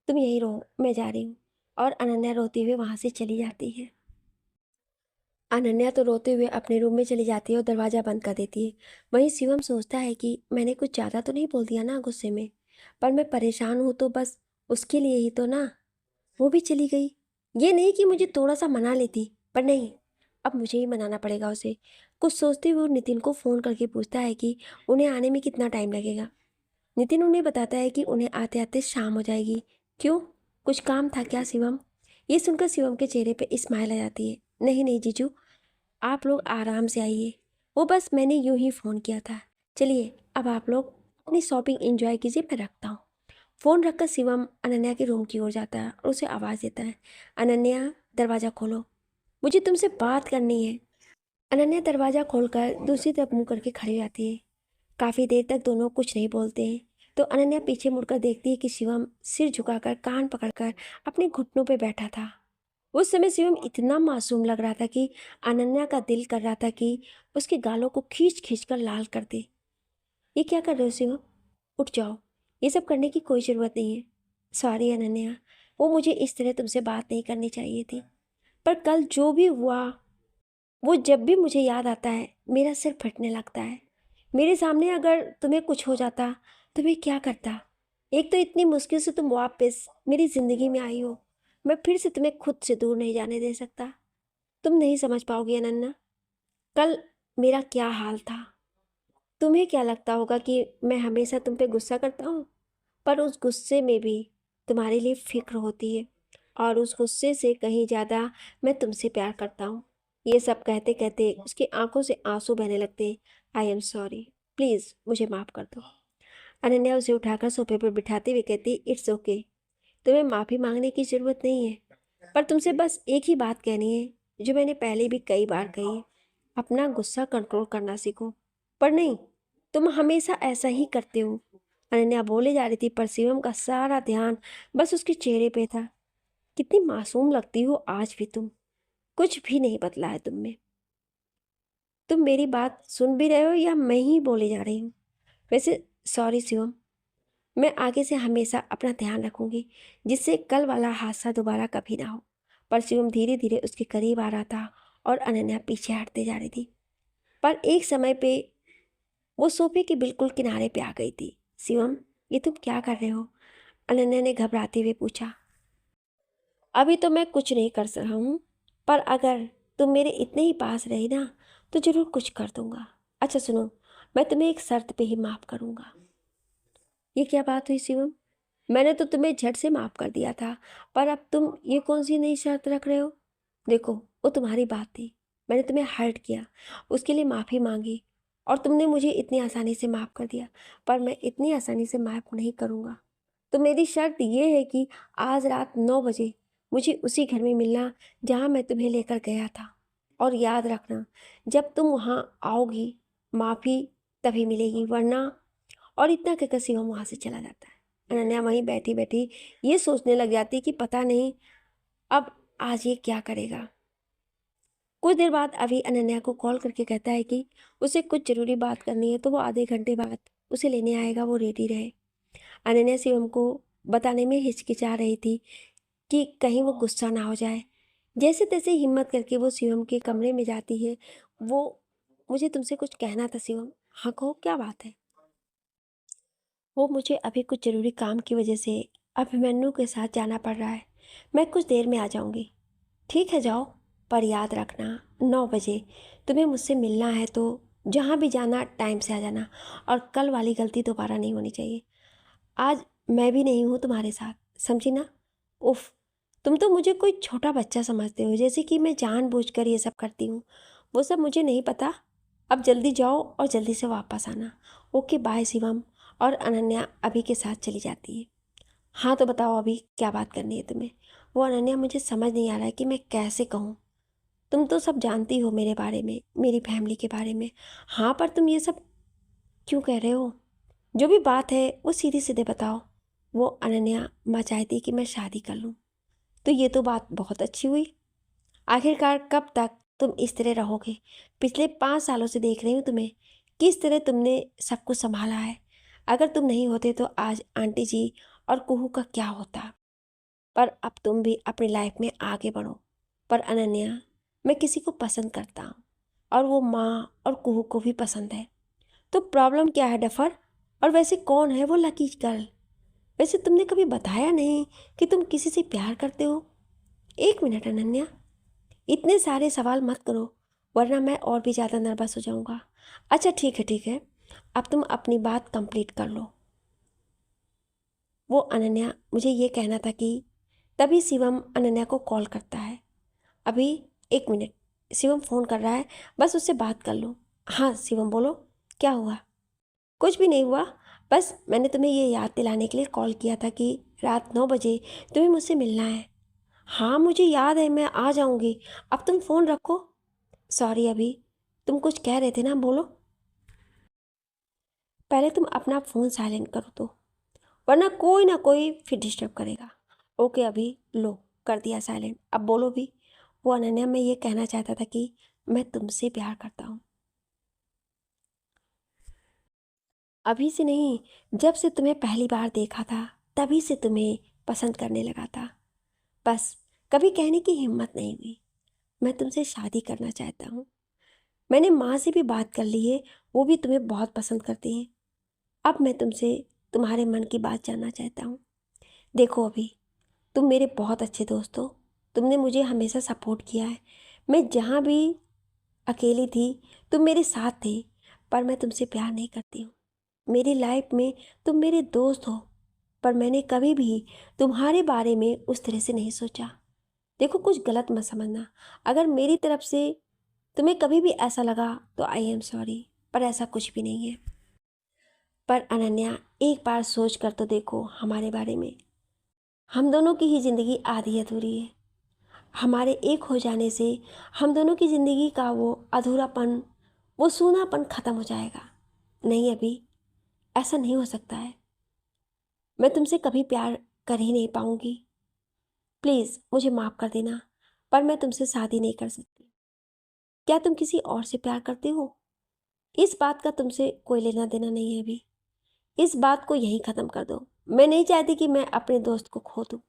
तुम यहीं रहो, मैं जा रही हूँ। और अनन्या रोते हुए वहां से चली जाती है। अनन्या तो रोते हुए अपने रूम में चली जाती है और दरवाज़ा बंद कर देती है। वहीं शिवम सोचता है कि मैंने कुछ ज़्यादा तो नहीं बोल दिया ना गुस्से में, पर मैं परेशान हूँ तो बस उसके लिए ही तो ना। वो भी चली गई। ये नहीं कि मुझे थोड़ा सा मना लेती, पर नहीं, अब मुझे ही मनाना पड़ेगा उसे। कुछ सोचते हुए वो नितिन को फ़ोन करके पूछता है कि उन्हें आने में कितना टाइम लगेगा। नितिन उन्हें बताता है कि उन्हें आते आते शाम हो जाएगी। क्यों, कुछ काम था क्या शिवम? ये सुनकर शिवम के चेहरे पे स्माइल आ जाती है। नहीं नहीं जीजू, आप लोग आराम से आइए। वो बस मैंने यूं ही फ़ोन किया था। चलिए अब आप लोग अपनी शॉपिंग एंजॉय कीजिए, मैं रखता हूँ। फ़ोन रखकर शिवम अनन्या के रूम की ओर जाता है और उसे आवाज़ देता है। अनन्या, दरवाज़ा खोलो, मुझे तुमसे बात करनी है। अनन्या दरवाज़ा खोलकर दूसरी तरफ मुंह करके खड़ी रहती है। काफ़ी देर तक दोनों कुछ नहीं बोलते हैं। तो अनन्या पीछे मुड़कर देखती है कि शिवम सिर झुकाकर कान पकड़कर अपने घुटनों पे बैठा था। उस समय शिवम इतना मासूम लग रहा था कि अनन्या का दिल कर रहा था कि उसके गालों को खींच खींच कर लाल कर दे। ये क्या कर रहे हो शिवम? उठ जाओ, ये सब करने की कोई ज़रूरत नहीं है। सॉरी अनन्या, वो मुझे इस तरह तुमसे बात नहीं करनी चाहिए थी। पर कल जो भी हुआ, वो जब भी मुझे याद आता है मेरा सिर फटने लगता है। मेरे सामने अगर तुम्हें कुछ हो जाता तो मैं क्या करता? एक तो इतनी मुश्किल से तुम वापस मेरी ज़िंदगी में आई हो। मैं फिर से तुम्हें खुद से दूर नहीं जाने दे सकता। तुम नहीं समझ पाओगी अनन्या, कल मेरा क्या हाल था। तुम्हें क्या लगता होगा कि मैं हमेशा तुम पे गुस्सा करता हूँ? पर उस गुस्से में भी तुम्हारे लिए फ़िक्र होती है, और उस गुस्से से कहीं ज़्यादा मैं तुमसे प्यार करता हूँ। ये सब कहते कहते उसकी आंखों से आंसू बहने लगते। आई एम सॉरी, प्लीज़ मुझे माफ़ कर दो। अनन्या उसे उठाकर सोफे पर बिठाते हुए कहती, इट्स ओके, तुम्हें माफ़ी मांगने की ज़रूरत नहीं है। पर तुमसे बस एक ही बात कहनी है जो मैंने पहले भी कई बार कही है। अपना गुस्सा कंट्रोल करना सीखो। पर नहीं, तुम हमेशा ऐसा ही करते हो। अनन्या बोले जा रही थी पर शिवम का सारा ध्यान बस उसके चेहरे पे था। कितनी मासूम लगती हो आज भी तुम। कुछ भी नहीं बदला है तुम में। तुम मेरी बात सुन भी रहे हो या मैं ही बोले जा रही हूँ? वैसे सॉरी शिवम, मैं आगे से हमेशा अपना ध्यान रखूंगी जिससे कल वाला हादसा दोबारा कभी ना हो। पर शिवम धीरे धीरे उसके करीब आ रहा था और अनन्या पीछे हटते जा रही थी। पर एक समय पे वो सोफे के बिल्कुल किनारे पे आ गई थी। शिवम, ये तुम क्या कर रहे हो? अनन्या ने घबराते हुए पूछा। अभी तो मैं कुछ नहीं कर रहा हूँ, पर अगर तुम मेरे इतने ही पास रही ना तो जरूर कुछ कर दूंगा। अच्छा सुनो, मैं तुम्हें एक शर्त पे ही माफ़ करूंगा। ये क्या बात हुई शिवम? मैंने तो तुम्हें झट से माफ़ कर दिया था, पर अब तुम ये कौन सी नई शर्त रख रहे हो? देखो, वो तुम्हारी बात थी, मैंने तुम्हें हर्ट किया, उसके लिए माफ़ी मांगी और तुमने मुझे इतनी आसानी से माफ़ कर दिया, पर मैं इतनी आसानी से माफ़ नहीं करूँगा। तो मेरी शर्त ये है कि आज रात 9 बजे मुझे उसी घर में मिलना जहाँ मैं तुम्हें लेकर गया था। और याद रखना, जब तुम वहाँ आओगी माफ़ी तभी मिलेगी, वरना। और इतना कहकर शिवम वहाँ से चला जाता है। अनन्या वहीं बैठी बैठी ये सोचने लग जाती कि पता नहीं अब आज ये क्या करेगा। कुछ देर बाद अभी अनन्या को कॉल करके कहता है कि उसे कुछ ज़रूरी बात करनी है, तो वो आधे घंटे बाद उसे लेने आएगा, वो रेडी रहे। अनन्या शिवम को बताने में हिचकिचा रही थी कि कहीं वो गुस्सा ना हो जाए। जैसे तैसे हिम्मत करके वो शिवम के कमरे में जाती है। वो मुझे तुमसे कुछ कहना था शिवम। हाँ कहो, क्या बात है? वो मुझे अभी कुछ ज़रूरी काम की वजह से अभिमन्यु के साथ जाना पड़ रहा है। मैं कुछ देर में आ जाऊंगी। ठीक है जाओ, पर याद रखना 9 बजे तुम्हें मुझसे मिलना है, तो जहाँ भी जाना टाइम से आ जाना। और कल वाली गलती दोबारा नहीं होनी चाहिए। आज मैं भी नहीं हूँ तुम्हारे साथ, समझी ना? उफ, तुम तो मुझे कोई छोटा बच्चा समझते हो, जैसे कि मैं जानबूझकर ये सब करती हूँ। वो सब मुझे नहीं पता। अब जल्दी जाओ और जल्दी से वापस आना। Okay bye Shivam. और अनन्या अभी के साथ चली जाती है। हाँ तो बताओ अभी क्या बात करनी है तुम्हें? वो अनन्या, मुझे समझ नहीं आ रहा है कि मैं कैसे कहूँ। तुम तो सब जानती हो मेरे बारे में, मेरी फैमिली के बारे में। हाँ, पर तुम ये सब क्यों कह रहे हो? जो भी बात है वो सीधे सीधे बताओ। वो अनन्या माँ चाहती कि मैं शादी कर लूँ। तो ये तो बात बहुत अच्छी हुई। आखिरकार कब तक तुम इस तरह रहोगे? पिछले 5 सालों से देख रही हूँ तुम्हें, किस तरह तुमने सब कुछ संभाला है। अगर तुम नहीं होते तो आज आंटी जी और कुहू का क्या होता। पर अब तुम भी अपनी लाइफ में आगे बढ़ो। पर अनन्या, मैं किसी को पसंद करता हूँ और वो माँ और कुहू को भी पसंद है। तो प्रॉब्लम क्या है डफर? और वैसे कौन है वो लकी गर्ल? वैसे तुमने कभी बताया नहीं कि तुम किसी से प्यार करते हो। एक मिनट अनन्या, इतने सारे सवाल मत करो, वरना मैं और भी ज़्यादा नर्वस हो जाऊँगा। अच्छा ठीक है ठीक है, अब तुम अपनी बात कंप्लीट कर लो। वो अनन्या, मुझे ये कहना था कि तभी शिवम अनन्या को कॉल करता है। अभी 1 मिनट, शिवम फ़ोन कर रहा है, बस उससे बात कर लो। हाँ शिवम बोलो, क्या हुआ? कुछ भी नहीं हुआ, बस मैंने तुम्हें ये याद दिलाने के लिए कॉल किया था कि रात 9 बजे तुम्हें मुझसे मिलना है। हाँ मुझे याद है, मैं आ जाऊँगी। अब तुम फ़ोन रखो। सॉरी अभी, तुम कुछ कह रहे थे ना, बोलो। पहले तुम अपना फ़ोन साइलेंट करो तो, वरना कोई ना कोई फिर डिस्टर्ब करेगा। ओके अभी, लो कर दिया साइलेंट, अब बोलो भी। वो अनन्या, मैं ये कहना चाहता था कि मैं तुमसे प्यार करता हूँ। अभी से नहीं, जब से तुम्हें पहली बार देखा था तभी से तुम्हें पसंद करने लगा था। बस कभी कहने की हिम्मत नहीं हुई। मैं तुमसे शादी करना चाहता हूँ। मैंने माँ से भी बात कर ली है, वो भी तुम्हें बहुत पसंद करती हैं। अब मैं तुमसे तुम्हारे मन की बात जानना चाहता हूँ। देखो अभी, तुम मेरे बहुत अच्छे दोस्त हो। तुमने मुझे हमेशा सपोर्ट किया है। मैं जहाँ भी अकेली थी तुम मेरे साथ थे। पर मैं तुमसे प्यार नहीं करती हूँ। मेरी लाइफ में तुम मेरे दोस्त हो, पर मैंने कभी भी तुम्हारे बारे में उस तरह से नहीं सोचा। देखो कुछ गलत मत समझना। अगर मेरी तरफ से तुम्हें कभी भी ऐसा लगा तो आई एम सॉरी, पर ऐसा कुछ भी नहीं है। पर अनन्या, एक बार सोच कर तो देखो हमारे बारे में। हम दोनों की ही ज़िंदगी आधी अधूरी है। हमारे एक हो जाने से हम दोनों की ज़िंदगी का वो अधूरापन, वो सूनापन ख़त्म हो जाएगा। नहीं अभी, ऐसा नहीं हो सकता है। मैं तुमसे कभी प्यार कर ही नहीं पाऊंगी। प्लीज़ मुझे माफ़ कर देना, पर मैं तुमसे शादी नहीं कर सकती। क्या तुम किसी और से प्यार करते हो? इस बात का तुमसे कोई लेना देना नहीं है अभी। इस बात को यहीं ख़त्म कर दो। मैं नहीं चाहती कि मैं अपने दोस्त को खो दूँ।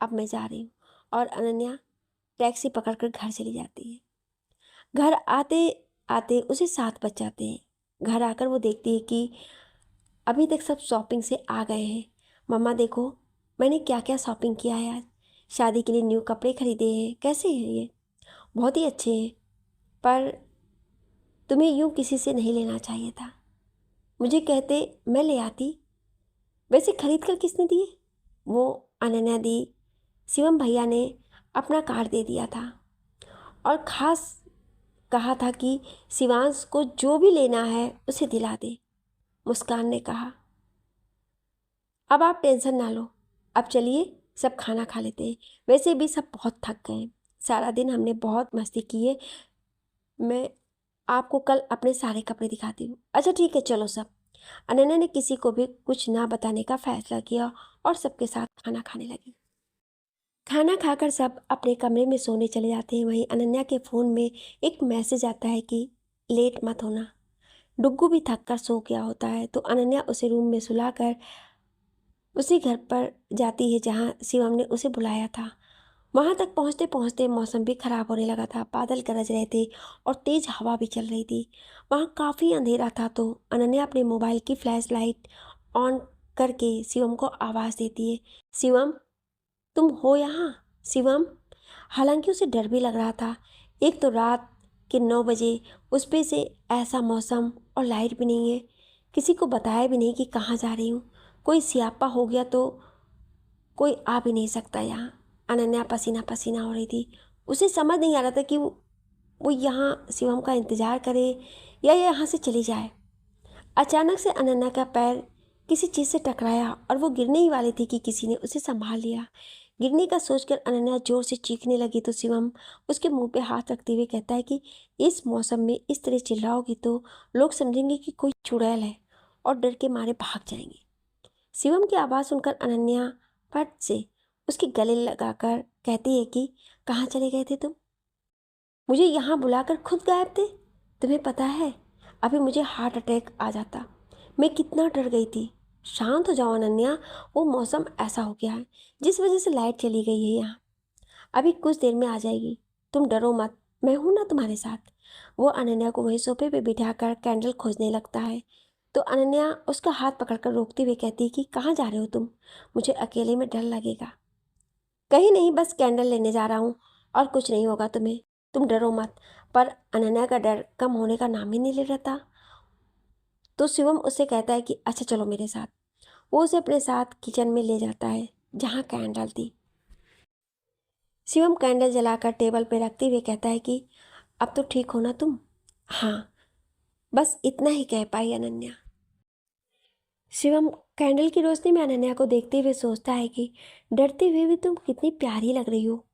अब मैं जा रही हूँ। और अनन्या टैक्सी पकड़कर घर चली जाती है। घर आते आते उसे 7 बज जाते हैं। घर आकर वो देखती है कि अभी तक सब शॉपिंग से आ गए हैं। मम्मा देखो, मैंने क्या क्या शॉपिंग किया है आज। शादी के लिए न्यू कपड़े खरीदे हैं। कैसे हैं ये? बहुत ही अच्छे हैं। पर तुम्हें यूँ किसी से नहीं लेना चाहिए था। मुझे कहते मैं ले आती। वैसे खरीद कर किसने दिए? वो अनन्या दी। शिवम भैया ने अपना कार्ड दे दिया था। और ख़ास कहा था कि शिवांश को जो भी लेना है उसे दिला दे। मुस्कान ने कहा, अब आप टेंशन ना लो, अब चलिए सब खाना खा लेते हैं। वैसे भी सब बहुत थक गए हैं, सारा दिन हमने बहुत मस्ती की है। मैं आपको कल अपने सारे कपड़े दिखाती हूँ। अच्छा ठीक है, चलो सब। अनन्या ने किसी को भी कुछ ना बताने का फैसला किया और सबके साथ खाना खाने लगी। खाना खाकर सब अपने कमरे में सोने चले जाते हैं। वहीं अनन्या के फ़ोन में एक मैसेज आता है कि लेट मत होना। डुग्गू भी थक कर सो गया होता है तो अनन्या उसे रूम में सुलाकर उसी घर पर जाती है जहाँ शिवम ने उसे बुलाया था। वहां तक पहुंचते पहुंचते मौसम भी खराब होने लगा था। बादल गरज रहे थे और तेज हवा भी चल रही थी। वहां काफ़ी अंधेरा था तो अनन्या अपने मोबाइल की फ्लैश लाइट ऑन करके शिवम को आवाज़ देती है, शिवम तुम हो यहाँ? शिवम। हालांकि उसे डर भी लग रहा था। एक तो रात के 9 बजे, उस पे से ऐसा मौसम और लाइट भी नहीं है। किसी को बताया भी नहीं कि कहाँ जा रही हूँ। कोई स्यापा हो गया तो कोई आ भी नहीं सकता यहाँ। अनन्या पसीना पसीना हो रही थी। उसे समझ नहीं आ रहा था कि वो यहाँ शिवम का इंतज़ार करे या यहाँ से चली जाए। अचानक से अनन्या का पैर किसी चीज़ से टकराया और वो गिरने ही वाली थी कि किसी ने उसे संभाल लिया। गिरने का सोचकर अनन्या जोर से चीखने लगी तो शिवम उसके मुंह पे हाथ रखते हुए कहता है कि इस मौसम में इस तरह चिल्लाओगी तो लोग समझेंगे कि कोई चुड़ैल है और डर के मारे भाग जाएंगे। शिवम की आवाज़ सुनकर अनन्या फट से उसके गले लगाकर कहती है कि कहाँ चले गए थे तुम? मुझे यहाँ बुलाकर खुद गायब थे। तुम्हें पता है अभी मुझे हार्ट अटैक आ जाता। मैं कितना डर गई थी। शांत हो जाओ अनन्या, वो मौसम ऐसा हो गया है जिस वजह से लाइट चली गई है यहाँ। अभी कुछ देर में आ जाएगी, तुम डरो मत, मैं हूं ना तुम्हारे साथ। वो अनन्या को वहीं सोफे पे बिठाकर कैंडल खोजने लगता है तो अनन्या उसका हाथ पकड़कर रोकते हुए कहती है कि कहाँ जा रहे हो तुम? मुझे अकेले में डर लगेगा। कहीं नहीं, बस कैंडल लेने जा रहा हूँ और कुछ नहीं होगा तुम्हें, तुम डरो मत। पर अनन्या का डर कम होने का नाम ही नहीं ले रहा था। तो शिवम उससे कहता है कि अच्छा चलो मेरे साथ। वो उसे अपने साथ किचन में ले जाता है जहाँ कैंडल थी। शिवम कैंडल जलाकर टेबल पर रखते हुए कहता है कि अब तो ठीक हो ना तुम? हाँ, बस इतना ही कह पाई अनन्या। शिवम कैंडल की रोशनी में अनन्या को देखते हुए सोचता है कि डरते हुए भी तुम कितनी प्यारी लग रही हो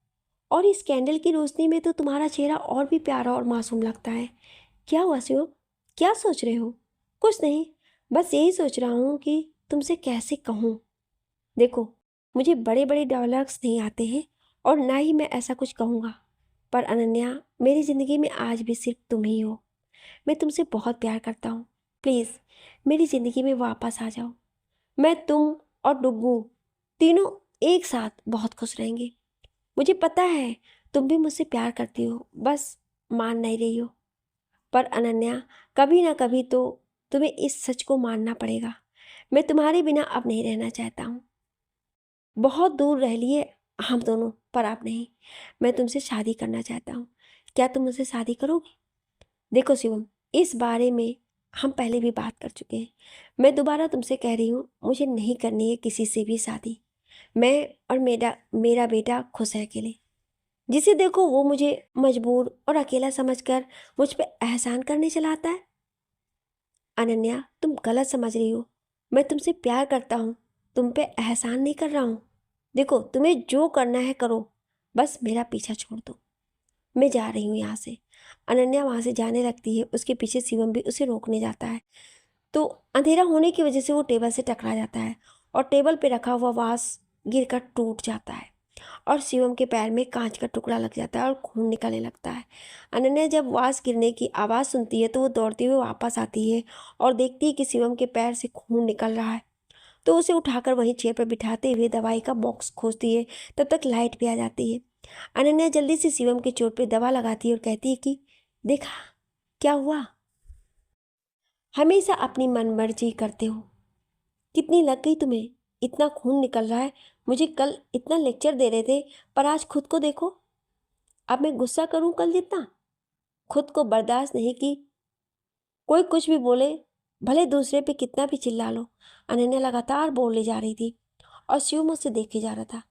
और इस कैंडल की रोशनी में तो तुम्हारा चेहरा और भी प्यारा और मासूम लगता है। क्या हुआ शिवम, क्या सोच रहे हो? कुछ नहीं, बस यही सोच रहा हूँ कि तुमसे कैसे कहूँ। देखो, मुझे बड़े बड़े डायलॉग्स नहीं आते हैं और ना ही मैं ऐसा कुछ कहूँगा, पर अनन्या मेरी ज़िंदगी में आज भी सिर्फ तुम ही हो। मैं तुमसे बहुत प्यार करता हूँ। प्लीज़ मेरी ज़िंदगी में वापस आ जाओ। मैं, तुम और डुग्गू तीनों एक साथ बहुत खुश रहेंगे। मुझे पता है तुम भी मुझसे प्यार करती हो, बस मान नहीं रही हो। पर अनन्या, कभी ना कभी तो तुम्हें इस सच को मानना पड़ेगा। मैं तुम्हारे बिना अब नहीं रहना चाहता हूँ। बहुत दूर रह लिए हम दोनों, पर अब नहीं। मैं तुमसे शादी करना चाहता हूँ। क्या तुम मुझसे शादी करोगी? देखो शिवम, इस बारे में हम पहले भी बात कर चुके हैं। मैं दोबारा तुमसे कह रही हूँ, मुझे नहीं करनी है किसी से भी शादी। मैं और मेरा मेरा बेटा खुश है अकेले। जिसे देखो वो मुझे मजबूर और अकेला समझकर मुझ पे एहसान करने चला आता है। अनन्या, तुम गलत समझ रही हो। मैं तुमसे प्यार करता हूँ, तुम पे एहसान नहीं कर रहा हूँ। देखो, तुम्हें जो करना है करो, बस मेरा पीछा छोड़ दो। मैं जा रही हूँ यहाँ से। अनन्या वहाँ से जाने लगती है। उसके पीछे शिवम भी उसे रोकने जाता है तो अंधेरा होने की वजह से वो टेबल से टकरा जाता है और टेबल पे रखा हुआ वास गिरकर टूट जाता है और शिवम के पैर में कांच का टुकड़ा लग जाता है और खून निकलने लगता है। अनन्या जब वास गिरने की आवाज़ सुनती है तो वो दौड़ती हुई वापस आती है और देखती है कि शिवम के पैर से खून निकल रहा है। तो उसे उठाकर वहीं चेयर पर बिठाते हुए दवाई का बॉक्स खोजती है। तब तक लाइट भी आ जाती है। अनन्या जल्दी से शिवम के चोट पे दवा लगाती है और कहती है कि देखा क्या हुआ? हमेशा अपनी मनमर्जी करते हो। कितनी लग गई तुम्हें? इतना खून निकल रहा है। मुझे कल इतना लेक्चर दे रहे थे, पर आज खुद को देखो। अब मैं गुस्सा करूं कल जितना? खुद को बर्दाश्त नहीं की। कोई कुछ भी बोले, भले दूसरे पे कितना भी चिल्ला लो। अनन्या लगातार बोले जा रही थी और शिव मुझसे देखे जा रहा था।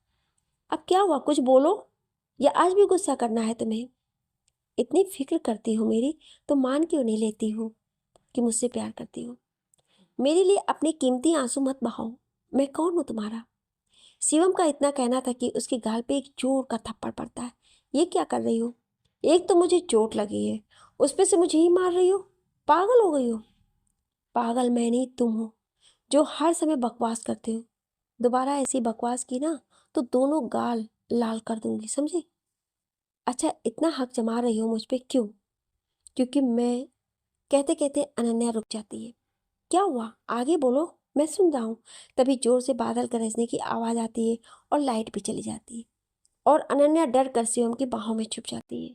अब क्या हुआ, कुछ बोलो, या आज भी गुस्सा करना है तुम्हें? इतनी फिक्र करती हो मेरी, तो मान क्यों नहीं लेती हो कि मुझसे प्यार करती हो? मेरे लिए अपने कीमती आंसू मत बहाओ। मैं कौन हूँ तुम्हारा? शिवम का इतना कहना था कि उसके गाल पे एक जोर का थप्पड़ पड़ता है। ये क्या कर रही हो? एक तो मुझे चोट लगी है, उस पे से मुझे ही मार रही हो। पागल हो गई हो? पागल मैं नहीं, तुम हो जो हर समय बकवास करते हो। दोबारा ऐसी बकवास की ना तो दोनों गाल लाल कर दूंगी, समझे? अच्छा, इतना हक जमा रही हो मुझ पे क्यों? क्योंकि मैं कहते कहते अनन्या रुक जाती है। क्या हुआ? आगे बोलो, मैं सुन रहा हूँ। तभी जोर से बादल गरजने की आवाज आती है और लाइट भी चली जाती है और अनन्या डर कर शिवम की बाहों में छुप जाती है।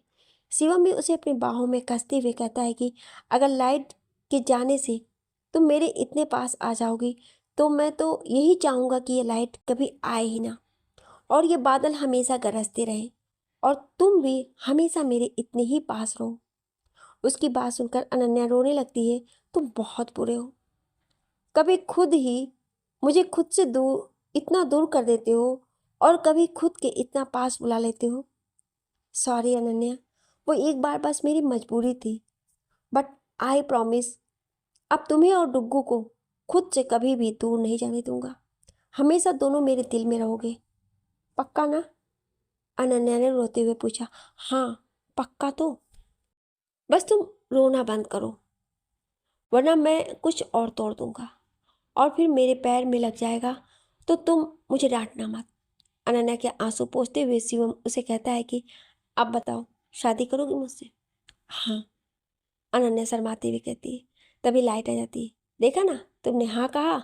शिवम भी उसे अपनी बाहों में कसते हुए कहता है कि अगर लाइट के जाने से तुम मेरे इतने पास आ जाओगी तो मैं तो यही चाहूँगा कि ये लाइट कभी आए ही ना और ये बादल हमेशा गरजते रहे और तुम भी हमेशा मेरे इतने ही पास रहो। उसकी बात सुनकर अनन्या रोने लगती है। तुम बहुत बुरे हो। कभी खुद ही मुझे खुद से दूर, इतना दूर कर देते हो और कभी खुद के इतना पास बुला लेते हो। सॉरी अनन्या, वो एक बार बस मेरी मजबूरी थी। बट आई प्रॉमिस, अब तुम्हें और डुग्गू को खुद से कभी भी दूर नहीं जाने दूंगा। हमेशा दोनों मेरे दिल में रहोगे। पक्का ना? अनन्या ने रोते हुए पूछा। हाँ, पक्का तो। बस तुम रोना बंद करो, वरना मैं कुछ और तोड़ दूंगा और फिर मेरे पैर में लग जाएगा तो तुम मुझे डांटना मत। अनन्या के आंसू पोंछते हुए शिवम उसे कहता है कि अब बताओ, शादी करोगी मुझसे? हाँ, अनन्या शर्माती हुई कहती है। तभी लाइट आ जाती है। देखा ना, तुमने हाँ कहा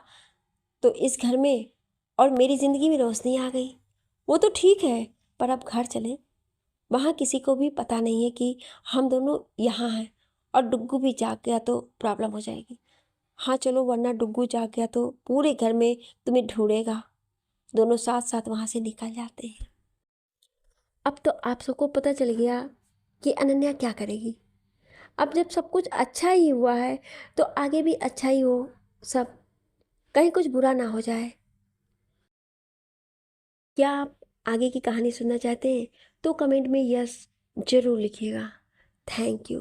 तो इस घर में और मेरी जिंदगी में रोशनी आ गई। वो तो ठीक है, पर अब घर चलें। वहाँ किसी को भी पता नहीं है कि हम दोनों यहाँ हैं और डुग्गू भी जाग गया तो प्रॉब्लम हो जाएगी। हाँ चलो, वरना डुग्गू जाग गया तो पूरे घर में तुम्हें ढूंढेगा। दोनों साथ साथ वहाँ से निकल जाते हैं। अब तो आप सबको पता चल गया कि अनन्या क्या करेगी। अब जब सब कुछ अच्छा ही हुआ है तो आगे भी अच्छा ही हो सब, कहीं कुछ बुरा ना हो जाए। क्या आप आगे की कहानी सुनना चाहते हैं? तो कमेंट में यस जरूर लिखिएगा। Thank you.